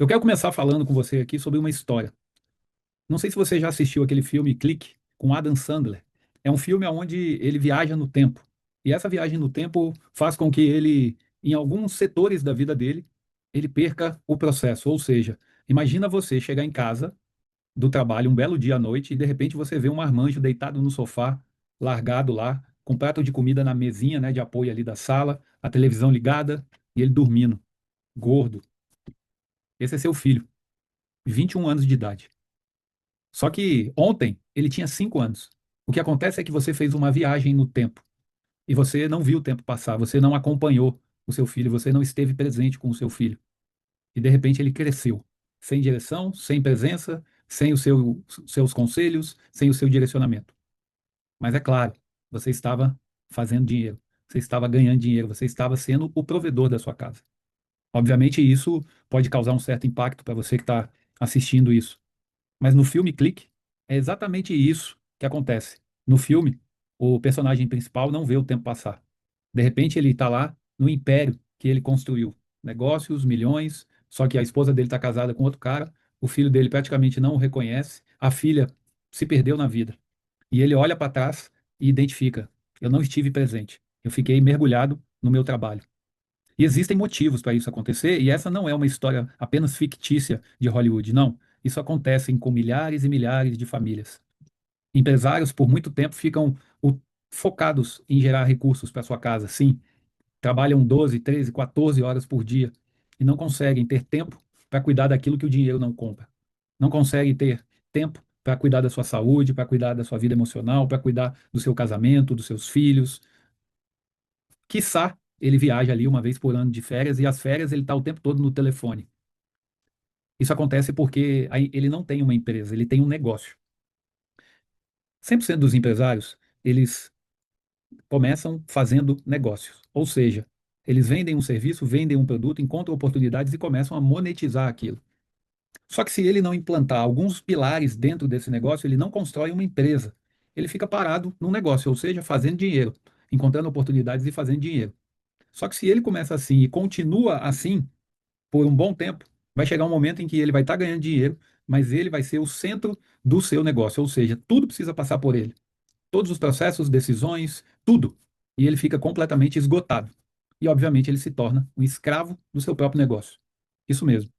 Eu quero começar falando com você aqui sobre uma história. Não sei se você já assistiu aquele filme Clique, com Adam Sandler. É um filme onde ele viaja no tempo. E essa viagem no tempo faz com que ele, em alguns setores da vida dele, ele perca o processo. Ou seja, imagina você chegar em casa do trabalho um belo dia à noite e de repente você vê um marmanjo deitado no sofá, largado lá, com um prato de comida na mesinha, né, de apoio ali da sala, a televisão ligada e ele dormindo, gordo. Esse é seu filho, 21 anos de idade. Só que ontem ele tinha 5 anos. O que acontece é que você fez uma viagem no tempo e você não viu o tempo passar, você não acompanhou o seu filho, você não esteve presente com o seu filho. E de repente ele cresceu, sem direção, sem presença, sem seus conselhos, sem o seu direcionamento. Mas é claro, você estava fazendo dinheiro, você estava ganhando dinheiro, você estava sendo o provedor da sua casa. Obviamente, isso pode causar um certo impacto para você que está assistindo isso. Mas no filme Clique, é exatamente isso que acontece. No filme, o personagem principal não vê o tempo passar. De repente, ele está lá no império que ele construiu. Negócios, milhões, só que a esposa dele está casada com outro cara, o filho dele praticamente não o reconhece, a filha se perdeu na vida. E ele olha para trás e identifica: eu não estive presente, eu fiquei mergulhado no meu trabalho. E existem motivos para isso acontecer, e essa não é uma história apenas fictícia de Hollywood, não. Isso acontece com milhares e milhares de famílias. Empresários, por muito tempo, ficam focados em gerar recursos para sua casa, sim. Trabalham 12, 13, 14 horas por dia e não conseguem ter tempo para cuidar daquilo que o dinheiro não compra. Não conseguem ter tempo para cuidar da sua saúde, para cuidar da sua vida emocional, para cuidar do seu casamento, dos seus filhos. Quiçá ele viaja ali uma vez por ano de férias e as férias ele está o tempo todo no telefone. Isso acontece porque aí ele não tem uma empresa, ele tem um negócio. 100% dos empresários, eles começam fazendo negócios. Ou seja, eles vendem um serviço, vendem um produto, encontram oportunidades e começam a monetizar aquilo. Só que se ele não implantar alguns pilares dentro desse negócio, ele não constrói uma empresa. Ele fica parado no negócio, ou seja, fazendo dinheiro, encontrando oportunidades e fazendo dinheiro. Só que se ele começa assim e continua assim por um bom tempo, vai chegar um momento em que ele vai estar ganhando dinheiro, mas ele vai ser o centro do seu negócio, ou seja, tudo precisa passar por ele. Todos os processos, decisões, tudo. E ele fica completamente esgotado. E, obviamente, ele se torna um escravo do seu próprio negócio. Isso mesmo.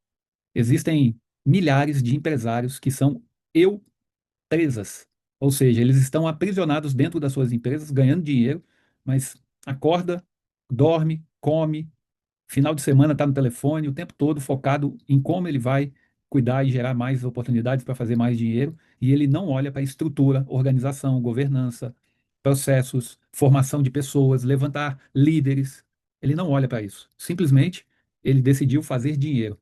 Existem milhares de empresários que são empresas, ou seja, eles estão aprisionados dentro das suas empresas, ganhando dinheiro, mas acorda, dorme, come, final de semana está no telefone, o tempo todo focado em como ele vai cuidar e gerar mais oportunidades para fazer mais dinheiro, e ele não olha para estrutura, organização, governança, processos, formação de pessoas, levantar líderes. Ele não olha para isso. Simplesmente ele decidiu fazer dinheiro.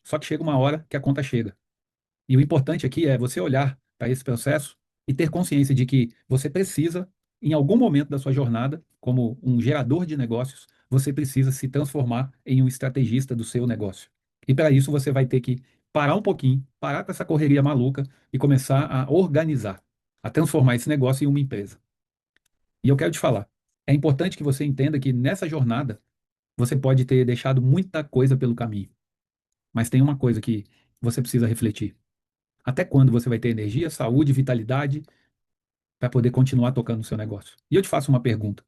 Só que chega uma hora que a conta chega. E o importante aqui é você olhar para esse processo e ter consciência de que você precisa, em algum momento da sua jornada, como um gerador de negócios, você precisa se transformar em um estrategista do seu negócio. E para isso você vai ter que parar um pouquinho, parar com essa correria maluca e começar a organizar, a transformar esse negócio em uma empresa. E eu quero te falar, é importante que você entenda que nessa jornada você pode ter deixado muita coisa pelo caminho, mas tem uma coisa que você precisa refletir. Até quando você vai ter energia, saúde, vitalidade para poder continuar tocando o seu negócio? E eu te faço uma pergunta.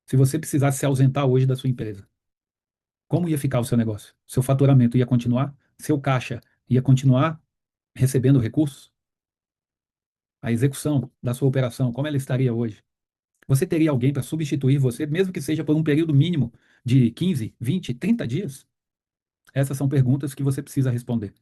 Se você precisasse se ausentar hoje da sua empresa, como ia ficar o seu negócio? Seu faturamento ia continuar? Seu caixa ia continuar recebendo recursos? A execução da sua operação, como ela estaria hoje? Você teria alguém para substituir você, mesmo que seja por um período mínimo de 15, 20, 30 dias? Essas são perguntas que você precisa responder.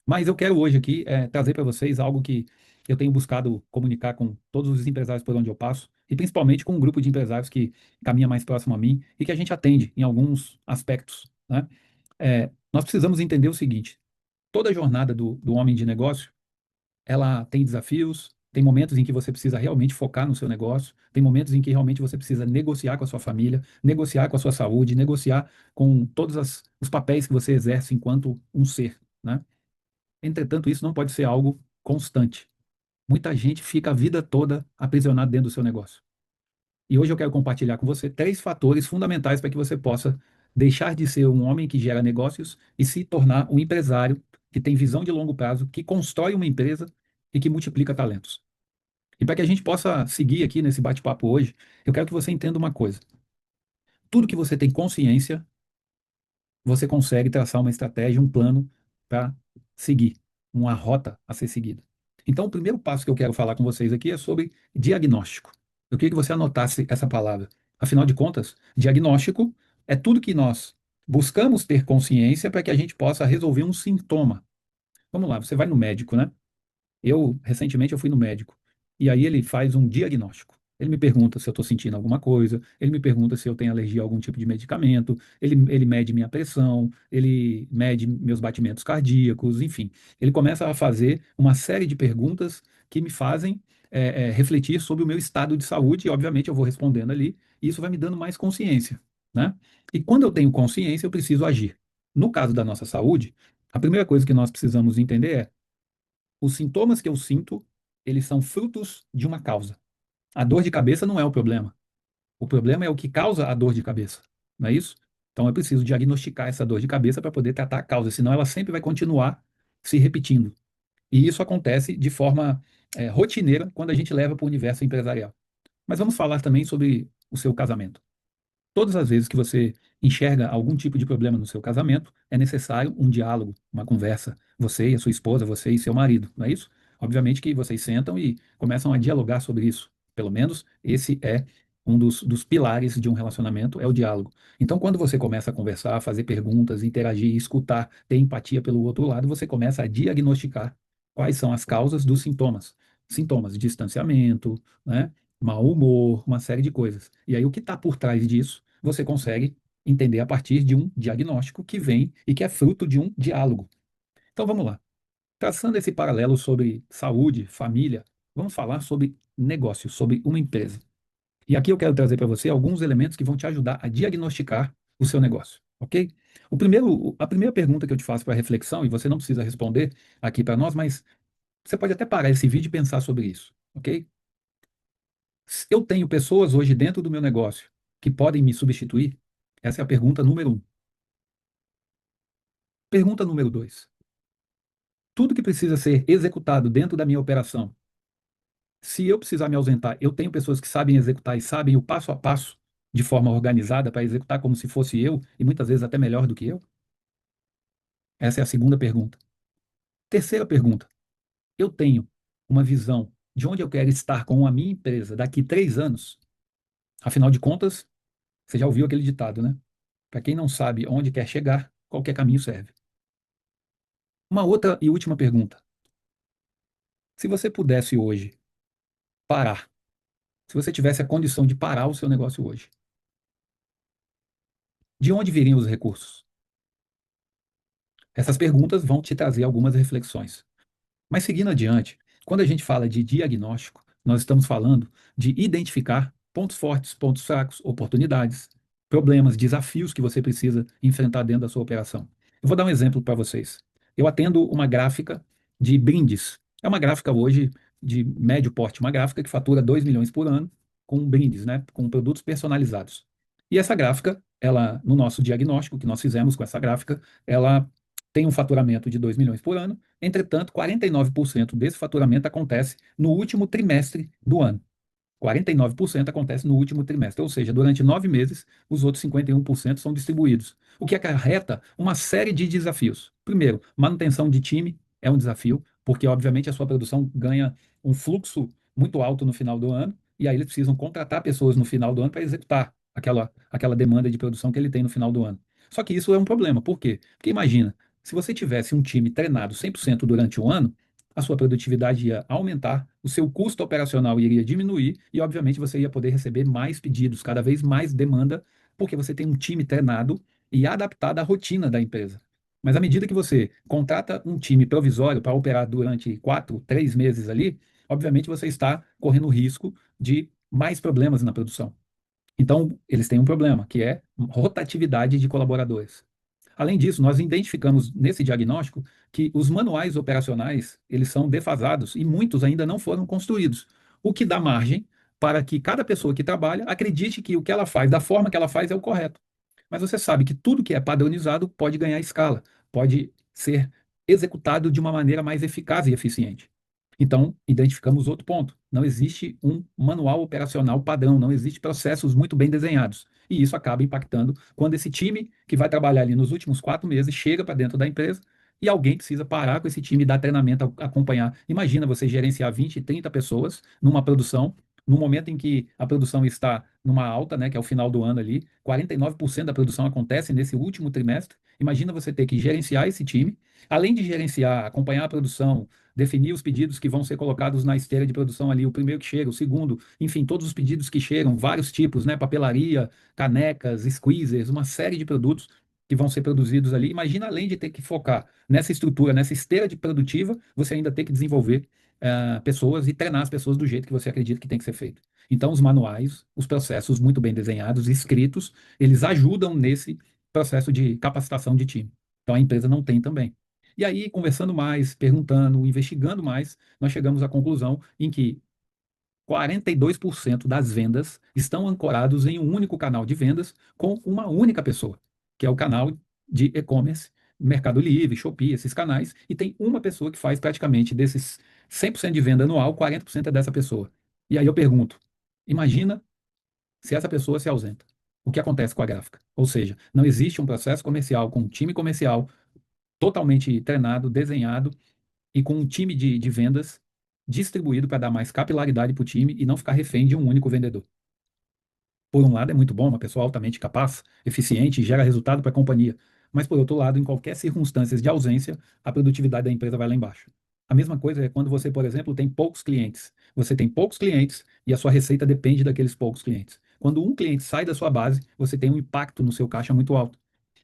Mas eu quero hoje aqui trazer para vocês algo que eu tenho buscado comunicar com todos os empresários por onde eu passo, e principalmente com um grupo de empresários que caminha mais próximo a mim e que a gente atende em alguns aspectos, né? Nós precisamos entender o seguinte: toda a jornada do homem de negócio, ela tem desafios, tem momentos em que você precisa realmente focar no seu negócio, tem momentos em que realmente você precisa negociar com a sua família, negociar com a sua saúde, negociar com todos os papéis que você exerce enquanto um ser, né? Entretanto, isso não pode ser algo constante. Muita gente fica a vida toda aprisionada dentro do seu negócio. E hoje eu quero compartilhar com você 3 fatores fundamentais para que você possa deixar de ser um homem que gera negócios e se tornar um empresário que tem visão de longo prazo, que constrói uma empresa e que multiplica talentos. E para que a gente possa seguir aqui nesse bate-papo hoje, eu quero que você entenda uma coisa. Tudo que você tem consciência, você consegue traçar uma estratégia, um plano para seguir, uma rota a ser seguida. Então, o primeiro passo que eu quero falar com vocês aqui é sobre diagnóstico. Eu queria que você anotasse essa palavra. Afinal de contas, diagnóstico é tudo que nós buscamos ter consciência para que a gente possa resolver um sintoma. Vamos lá, você vai no médico, né? Recentemente, eu fui no médico. E aí ele faz um diagnóstico. Ele me pergunta se eu estou sentindo alguma coisa, ele me pergunta se eu tenho alergia a algum tipo de medicamento, ele mede minha pressão, ele mede meus batimentos cardíacos, enfim. Ele começa a fazer uma série de perguntas que me fazem refletir sobre o meu estado de saúde, e obviamente eu vou respondendo ali, e isso vai me dando mais consciência, né? E quando eu tenho consciência, eu preciso agir. No caso da nossa saúde, a primeira coisa que nós precisamos entender é os sintomas que eu sinto, eles são frutos de uma causa. A dor de cabeça não é o problema. O problema é o que causa a dor de cabeça. Não é isso? Então eu preciso diagnosticar essa dor de cabeça para poder tratar a causa, senão ela sempre vai continuar se repetindo. E isso acontece de forma rotineira quando a gente leva para o universo empresarial. Mas vamos falar também sobre o seu casamento. Todas as vezes que você enxerga algum tipo de problema no seu casamento, é necessário um diálogo, uma conversa, você e a sua esposa, você e seu marido, não é isso? Obviamente que vocês sentam e começam a dialogar sobre isso. Pelo menos esse é um dos pilares de um relacionamento, é o diálogo. Então, quando você começa a conversar, fazer perguntas, interagir, escutar, ter empatia pelo outro lado, você começa a diagnosticar quais são as causas dos sintomas. Sintomas de distanciamento, né? Mau humor, uma série de coisas. E aí, o que está por trás disso, você consegue entender a partir de um diagnóstico que vem e que é fruto de um diálogo. Então, vamos lá. Traçando esse paralelo sobre saúde, família, vamos falar sobre negócio, sobre uma empresa. E aqui eu quero trazer para você alguns elementos que vão te ajudar a diagnosticar o seu negócio, ok? A primeira pergunta que eu te faço para reflexão, e você não precisa responder aqui para nós, mas você pode até parar esse vídeo e pensar sobre isso, ok? Eu tenho pessoas hoje dentro do meu negócio que podem me substituir? Essa é a pergunta número um. Pergunta número dois. Tudo que precisa ser executado dentro da minha operação, se eu precisar me ausentar, eu tenho pessoas que sabem executar e sabem o passo a passo de forma organizada para executar como se fosse eu, e muitas vezes até melhor do que eu? Essa é a segunda pergunta. Terceira pergunta. Eu tenho uma visão de onde eu quero estar com a minha empresa daqui 3 anos? Afinal de contas, você já ouviu aquele ditado, né? Para quem não sabe onde quer chegar, qualquer caminho serve. Uma outra e última pergunta. Se você pudesse hoje parar, se você tivesse a condição de parar o seu negócio hoje, de onde viriam os recursos? Essas perguntas vão te trazer algumas reflexões. Mas seguindo adiante, quando a gente fala de diagnóstico, nós estamos falando de identificar pontos fortes, pontos fracos, oportunidades, problemas, desafios que você precisa enfrentar dentro da sua operação. Eu vou dar um exemplo para vocês. Eu atendo uma gráfica de brindes. É uma gráfica hoje de médio porte, uma gráfica que fatura 2 milhões por ano com brindes, né, com produtos personalizados. E essa gráfica, ela, no nosso diagnóstico que nós fizemos com essa gráfica, ela tem um faturamento de 2 milhões por ano. Entretanto, 49% desse faturamento acontece no último trimestre do ano. 49% acontece no último trimestre, ou seja, durante 9 meses, os outros 51% são distribuídos, o que acarreta uma série de desafios. Primeiro, manutenção de time é um desafio, porque, obviamente, a sua produção ganha um fluxo muito alto no final do ano, e aí eles precisam contratar pessoas no final do ano para executar aquela demanda de produção que ele tem no final do ano. Só que isso é um problema, por quê? Porque imagina, se você tivesse um time treinado 100% durante um ano, a sua produtividade ia aumentar, o seu custo operacional iria diminuir e, obviamente, você ia poder receber mais pedidos, cada vez mais demanda, porque você tem um time treinado e adaptado à rotina da empresa. Mas à medida que você contrata um time provisório para operar durante 4, 3 meses ali, obviamente você está correndo o risco de mais problemas na produção. Então, eles têm um problema, que é rotatividade de colaboradores. Além disso, nós identificamos nesse diagnóstico que os manuais operacionais, eles são defasados e muitos ainda não foram construídos, o que dá margem para que cada pessoa que trabalha acredite que o que ela faz, da forma que ela faz, é o correto. Mas você sabe que tudo que é padronizado pode ganhar escala, pode ser executado de uma maneira mais eficaz e eficiente. Então, identificamos outro ponto. Não existe um manual operacional padrão, não existe processos muito bem desenhados. E isso acaba impactando quando esse time que vai trabalhar ali nos últimos 4 meses chega para dentro da empresa e alguém precisa parar com esse time, dar treinamento, acompanhar. Imagina você gerenciar 20, 30 pessoas numa produção, no momento em que a produção está numa alta, né, que é o final do ano ali, 49% da produção acontece nesse último trimestre. Imagina você ter que gerenciar esse time, além de gerenciar, acompanhar a produção, definir os pedidos que vão ser colocados na esteira de produção ali, o primeiro que chega, o segundo, enfim, todos os pedidos que chegam, vários tipos, né, papelaria, canecas, squeezers, uma série de produtos que vão ser produzidos ali. Imagina, além de ter que focar nessa estrutura, nessa esteira de produtiva, você ainda ter que desenvolver pessoas e treinar as pessoas do jeito que você acredita que tem que ser feito. Então, os manuais, os processos muito bem desenhados, escritos, eles ajudam nesse processo de capacitação de time. Então, a empresa não tem também. E aí, conversando mais, perguntando, investigando mais, nós chegamos à conclusão em que 42% das vendas estão ancorados em um único canal de vendas com uma única pessoa, que é o canal de e-commerce, Mercado Livre, Shopee, esses canais, e tem uma pessoa que faz praticamente desses 100% de venda anual, 40% é dessa pessoa. E aí eu pergunto, imagina se essa pessoa se ausenta. O que acontece com a gráfica? Ou seja, não existe um processo comercial com um time comercial totalmente treinado, desenhado e com um time de vendas distribuído para dar mais capilaridade para o time e não ficar refém de um único vendedor. Por um lado, é muito bom, uma pessoa altamente capaz, eficiente e gera resultado para a companhia. Mas, por outro lado, em qualquer circunstância de ausência, a produtividade da empresa vai lá embaixo. A mesma coisa é quando você, por exemplo, tem poucos clientes. Você tem poucos clientes e a sua receita depende daqueles poucos clientes. Quando um cliente sai da sua base, você tem um impacto no seu caixa muito alto.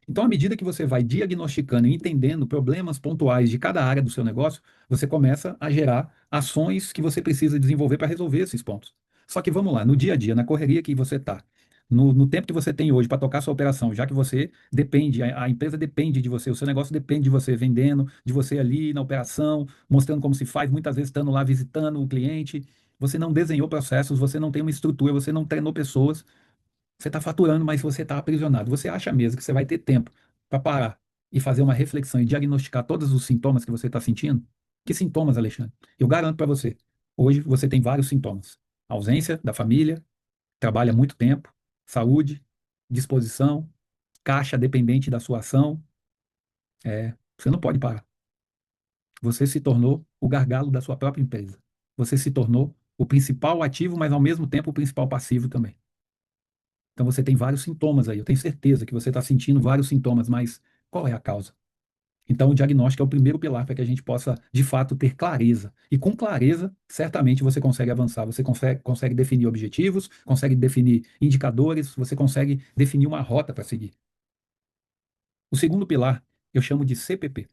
Então, à medida que você vai diagnosticando e entendendo problemas pontuais de cada área do seu negócio, você começa a gerar ações que você precisa desenvolver para resolver esses pontos. Só que vamos lá, no dia a dia, na correria que você está, no tempo que você tem hoje para tocar sua operação, já que você depende, a empresa depende de você, o seu negócio depende de você vendendo, de você ali na operação, mostrando como se faz, muitas vezes estando lá visitando o cliente, você não desenhou processos, você não tem uma estrutura, você não treinou pessoas, você está faturando, mas você está aprisionado. Você acha mesmo que você vai ter tempo para parar e fazer uma reflexão e diagnosticar todos os sintomas que você está sentindo? Que sintomas, Alexandre? Eu garanto para você, hoje você tem vários sintomas. Ausência da família, trabalha muito tempo, saúde, disposição, caixa dependente da sua ação. Você não pode parar. Você se tornou o gargalo da sua própria empresa. Você se tornou o principal ativo, mas ao mesmo tempo o principal passivo também. Então você tem vários sintomas aí. Eu tenho certeza que você está sentindo vários sintomas, mas qual é a causa? Então o diagnóstico é o primeiro pilar para que a gente possa, de fato, ter clareza. E com clareza, certamente você consegue avançar. Você consegue definir objetivos, consegue definir indicadores, você consegue definir uma rota para seguir. O segundo pilar eu chamo de CPP. O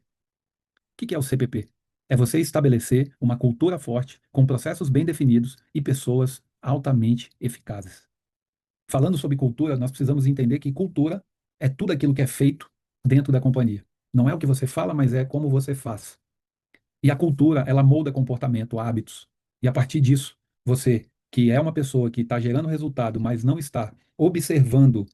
que é o CPP? É você estabelecer uma cultura forte, com processos bem definidos e pessoas altamente eficazes. Falando sobre cultura, nós precisamos entender que cultura é tudo aquilo que é feito dentro da companhia. Não é o que você fala, mas é como você faz. E a cultura, ela molda comportamento, hábitos. E a partir disso, você, que é uma pessoa que está gerando resultado, mas não está observando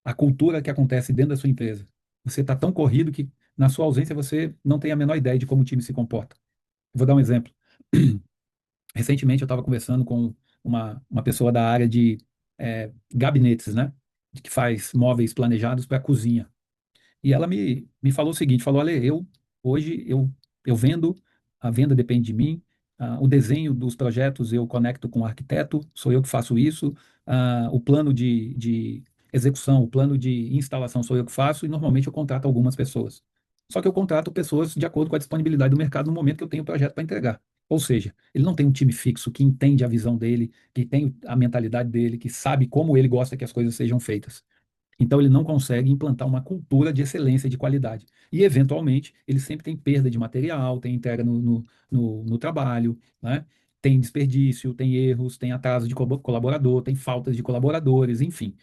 a cultura que acontece dentro da sua empresa, você está tão corrido que, na sua ausência, você não tem a menor ideia de como o time se comporta. Vou dar um exemplo. Recentemente eu estava conversando com uma pessoa da área de gabinetes, né? Que faz móveis planejados para a cozinha. E ela me falou o seguinte, falou, olha, hoje eu vendo, a venda depende de mim, o desenho dos projetos eu conecto com o arquiteto, sou eu que faço isso, o plano de execução, o plano de instalação sou eu que faço e normalmente eu contrato algumas pessoas. Só que eu contrato pessoas de acordo com a disponibilidade do mercado no momento que eu tenho o projeto para entregar. Ou seja, ele não tem um time fixo que entende a visão dele, que tem a mentalidade dele, que sabe como ele gosta que as coisas sejam feitas. Então, ele não consegue implantar uma cultura de excelência e de qualidade. E, eventualmente, ele sempre tem perda de material, tem entrega no trabalho, né? Tem desperdício, tem erros, tem atraso de colaborador, tem faltas de colaboradores, enfim.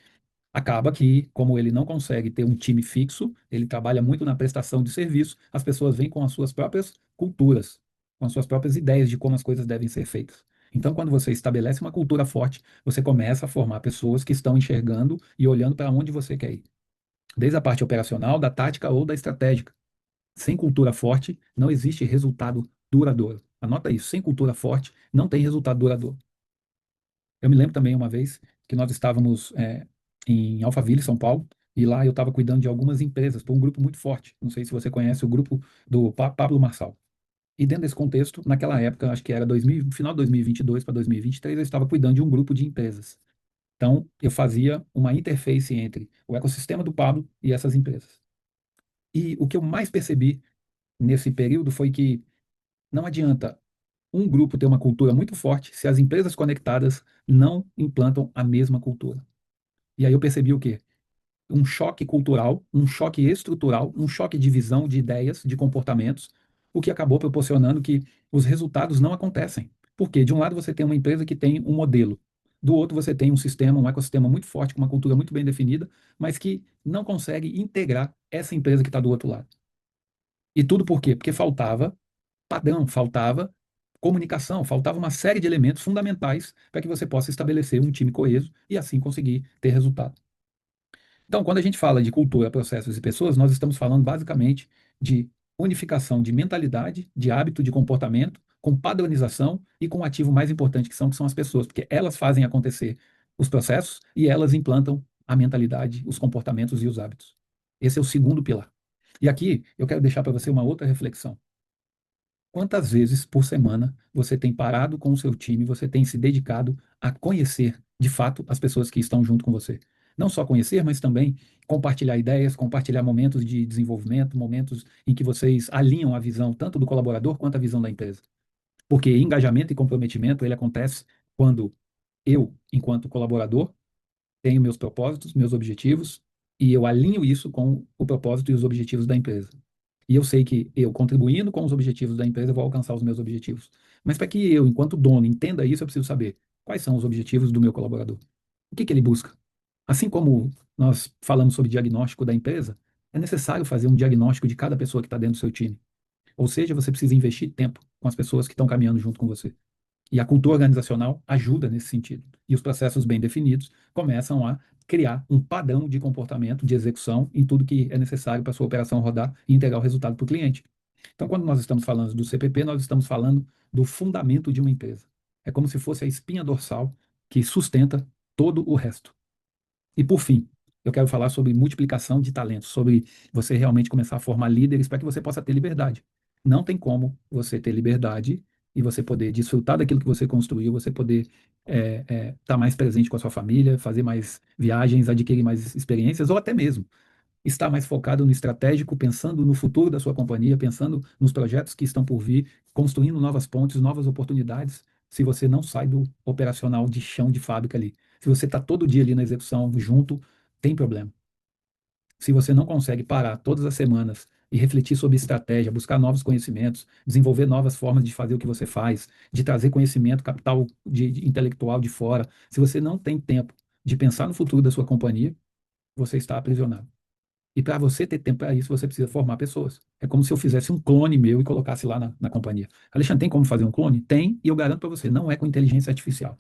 Acaba que, como ele não consegue ter um time fixo, ele trabalha muito na prestação de serviço, as pessoas vêm com as suas próprias culturas, com as suas próprias ideias de como as coisas devem ser feitas. Então, quando você estabelece uma cultura forte, você começa a formar pessoas que estão enxergando e olhando para onde você quer ir. desde a parte operacional, da tática ou da estratégica. Sem cultura forte, não existe resultado duradouro. Anota isso, sem cultura forte, não tem resultado duradouro. Eu me lembro também uma vez que nós estávamos em Alphaville, São Paulo, e lá eu estava cuidando de algumas empresas por um grupo muito forte. Não sei se você conhece o grupo do Pablo Marçal. E dentro desse contexto, naquela época, acho que era 2000, final de 2022 para 2023, eu estava cuidando de um grupo de empresas. Então, eu fazia uma interface entre o ecossistema do Pablo e essas empresas. E o que eu mais percebi nesse período foi que não adianta um grupo ter uma cultura muito forte se as empresas conectadas não implantam a mesma cultura. E aí eu percebi o quê? Um choque cultural, um choque estrutural, um choque de visão, de ideias, de comportamentos, o que acabou proporcionando que os resultados não acontecem. Porque de um lado você tem uma empresa que tem um modelo, do outro você tem um sistema, um ecossistema muito forte, com uma cultura muito bem definida, mas que não consegue integrar essa empresa que está do outro lado. E tudo por quê? Porque faltava padrão, faltava comunicação, faltava uma série de elementos fundamentais para que você possa estabelecer um time coeso e assim conseguir ter resultado. Então, quando a gente fala de cultura, processos e pessoas, nós estamos falando basicamente de unificação de mentalidade, de hábito, de comportamento, com padronização e com o ativo mais importante que são as pessoas, porque elas fazem acontecer os processos e elas implantam a mentalidade, os comportamentos e os hábitos. Esse é o segundo pilar. E aqui eu quero deixar para você uma outra reflexão. Quantas vezes por semana você tem parado com o seu time, você tem se dedicado a conhecer, de fato, as pessoas que estão junto com você? Não só conhecer, mas também compartilhar ideias, compartilhar momentos de desenvolvimento, momentos em que vocês alinham a visão tanto do colaborador quanto a visão da empresa. Porque engajamento e comprometimento, ele acontece quando eu, enquanto colaborador, tenho meus propósitos, meus objetivos, e eu alinho isso com o propósito e os objetivos da empresa. E eu sei que eu, contribuindo com os objetivos da empresa, vou alcançar os meus objetivos. Mas para que eu, enquanto dono, entenda isso, eu preciso saber quais são os objetivos do meu colaborador. O que que ele busca? Assim como nós falamos sobre diagnóstico da empresa, é necessário fazer um diagnóstico de cada pessoa que está dentro do seu time. Ou seja, você precisa investir tempo com as pessoas que estão caminhando junto com você. E a cultura organizacional ajuda nesse sentido. E os processos bem definidos começam a criar um padrão de comportamento, de execução em tudo que é necessário para a sua operação rodar e entregar o resultado para o cliente. Então, quando nós estamos falando do CPP, nós estamos falando do fundamento de uma empresa. É como se fosse a espinha dorsal que sustenta todo o resto. E por fim, eu quero falar sobre multiplicação de talentos, sobre você realmente começar a formar líderes para que você possa ter liberdade. Não tem como você ter liberdade e você poder desfrutar daquilo que você construiu, você poder estar mais presente com a sua família, fazer mais viagens, adquirir mais experiências, ou até mesmo estar mais focado no estratégico, pensando no futuro da sua companhia, pensando nos projetos que estão por vir, construindo novas pontes, novas oportunidades, se você não sai do operacional de chão de fábrica ali. Se você está todo dia ali na execução junto, tem problema. Se você não consegue parar todas as semanas e refletir sobre estratégia, buscar novos conhecimentos, desenvolver novas formas de fazer o que você faz, de trazer conhecimento, capital de intelectual de fora, se você não tem tempo de pensar no futuro da sua companhia, você está aprisionado. E para você ter tempo para isso, você precisa formar pessoas. É como se eu fizesse um clone meu e colocasse lá na companhia. Alexandre, tem como fazer um clone? Tem, e eu garanto para você, não é com inteligência artificial.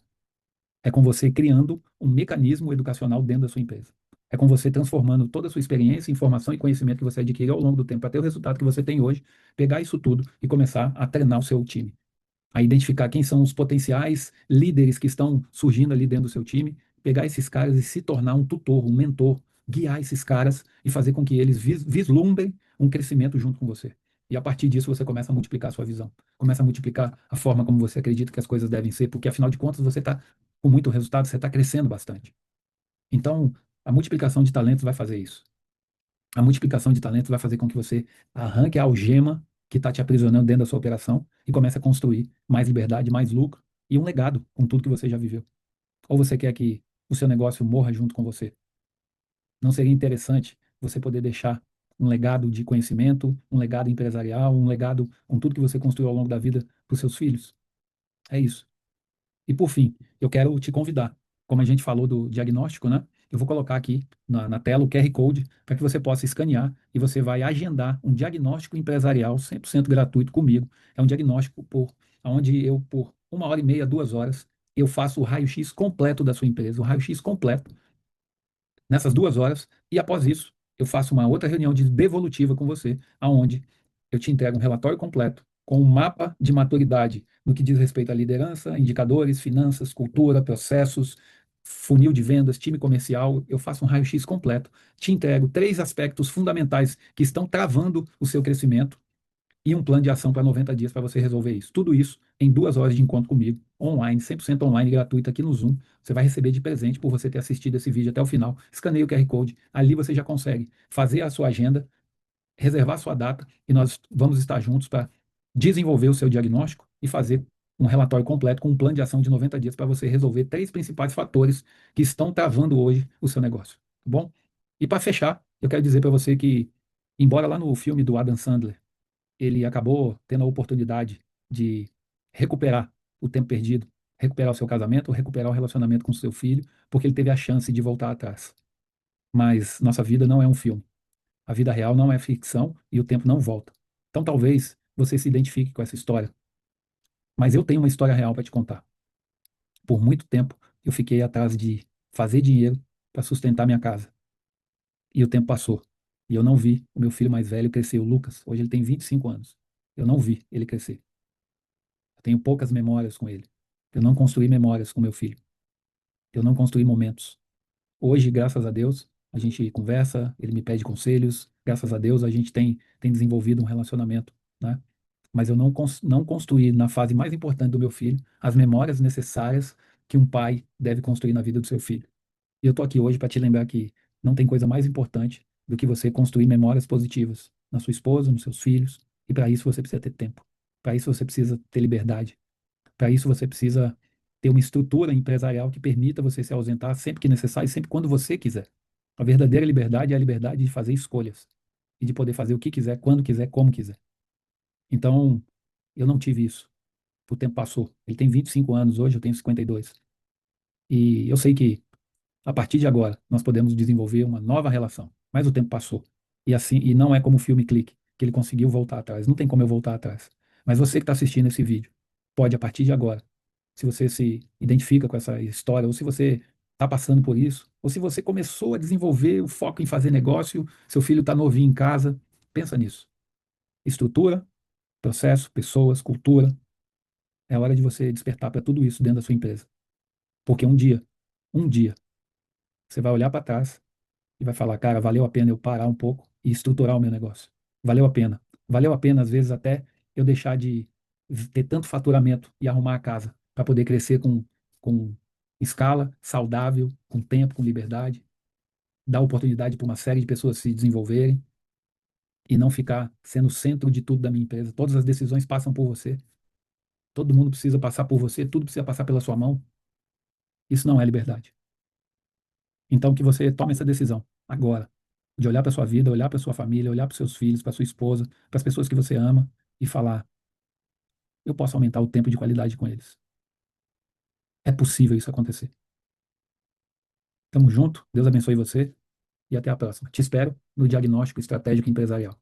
É com você criando um mecanismo educacional dentro da sua empresa. É com você transformando toda a sua experiência, informação e conhecimento que você adquiriu ao longo do tempo para ter o resultado que você tem hoje, pegar isso tudo e começar a treinar o seu time, a identificar quem são os potenciais líderes que estão surgindo ali dentro do seu time, pegar esses caras e se tornar um tutor, um mentor, guiar esses caras e fazer com que eles vislumbrem um crescimento junto com você. E a partir disso você começa a multiplicar a sua visão, começa a multiplicar a forma como você acredita que as coisas devem ser, porque afinal de contas você está com muito resultado, você está crescendo bastante. Então, a multiplicação de talentos vai fazer isso. A multiplicação de talentos vai fazer com que você arranque a algema que está te aprisionando dentro da sua operação e comece a construir mais liberdade, mais lucro e um legado com tudo que você já viveu. Ou você quer que o seu negócio morra junto com você? Não seria interessante você poder deixar um legado de conhecimento, um legado empresarial, um legado com tudo que você construiu ao longo da vida para os seus filhos? É isso. E por fim, eu quero te convidar, como a gente falou do diagnóstico, né? Eu vou colocar aqui na tela o QR Code para que você possa escanear e você vai agendar um diagnóstico empresarial 100% gratuito comigo. É um diagnóstico onde eu, por 1 hora e meia, 2 horas, eu faço o raio-x completo da sua empresa, o raio-x completo nessas 2 horas, e após isso, eu faço uma outra reunião de devolutiva com você, aonde eu te entrego um relatório completo com um mapa de maturidade no que diz respeito à liderança, indicadores, finanças, cultura, processos, funil de vendas, time comercial. Eu faço um raio-x completo, te entrego três aspectos fundamentais que estão travando o seu crescimento e um plano de ação para 90 dias para você resolver isso. Tudo isso em 2 horas de encontro comigo, online, 100% online, gratuito aqui no Zoom. Você vai receber de presente por você ter assistido esse vídeo até o final. Escaneie o QR Code. Ali você já consegue fazer a sua agenda, reservar a sua data e nós vamos estar juntos para desenvolver o seu diagnóstico e fazer um relatório completo com um plano de ação de 90 dias para você resolver três principais fatores que estão travando hoje o seu negócio. Tá bom? E para fechar, eu quero dizer para você que, embora lá no filme do Adam Sandler, ele acabou tendo a oportunidade de recuperar o tempo perdido, recuperar o seu casamento, recuperar o relacionamento com o seu filho, porque ele teve a chance de voltar atrás. Mas nossa vida não é um filme. A vida real não é ficção e o tempo não volta. Então talvez você se identifique com essa história, mas eu tenho uma história real para te contar. Por muito tempo eu fiquei atrás de fazer dinheiro para sustentar minha casa. E o tempo passou. E eu não vi o meu filho mais velho crescer, o Lucas. Hoje ele tem 25 anos. Eu não vi ele crescer. Eu tenho poucas memórias com ele. Eu não construí memórias com meu filho. Eu não construí momentos. Hoje, graças a Deus, a gente conversa, ele me pede conselhos. Graças a Deus, a gente tem desenvolvido um relacionamento, né? Mas eu não construí na fase mais importante do meu filho as memórias necessárias que um pai deve construir na vida do seu filho. E eu estou aqui hoje para te lembrar que não tem coisa mais importante do que você construir memórias positivas na sua esposa, nos seus filhos. E para isso você precisa ter tempo. Para isso você precisa ter liberdade. Para isso, você precisa ter uma estrutura empresarial que permita você se ausentar sempre que necessário e sempre quando você quiser. A verdadeira liberdade é a liberdade de fazer escolhas e de poder fazer o que quiser, quando quiser, como quiser. Então, eu não tive isso. O tempo passou. Ele tem 25 anos hoje, eu tenho 52. E eu sei que a partir de agora nós podemos desenvolver uma nova relação. Mas o tempo passou. E assim, e não é como o filme Clique, que ele conseguiu voltar atrás. Não tem como eu voltar atrás. Mas você que está assistindo esse vídeo, pode a partir de agora, se você se identifica com essa história, ou se você está passando por isso, ou se você começou a desenvolver o foco em fazer negócio, seu filho está novinho em casa, pensa nisso. Estrutura, processo, pessoas, cultura. É hora de você despertar para tudo isso dentro da sua empresa. Porque um dia, você vai olhar para trás e vai falar, cara, valeu a pena eu parar um pouco e estruturar o meu negócio. Valeu a pena. Valeu a pena, às vezes, até eu deixar de ter tanto faturamento e arrumar a casa para poder crescer com escala, saudável, com tempo, com liberdade, dar oportunidade para uma série de pessoas se desenvolverem e não ficar sendo o centro de tudo da minha empresa. Todas as decisões passam por você. Todo mundo precisa passar por você, tudo precisa passar pela sua mão. Isso não é liberdade. Então, que você tome essa decisão agora, de olhar para sua vida, olhar para sua família, olhar para seus filhos, para sua esposa, para as pessoas que você ama e falar: eu posso aumentar o tempo de qualidade com eles. É possível isso acontecer. Tamo junto, Deus abençoe você e até a próxima. Te espero no diagnóstico estratégico empresarial.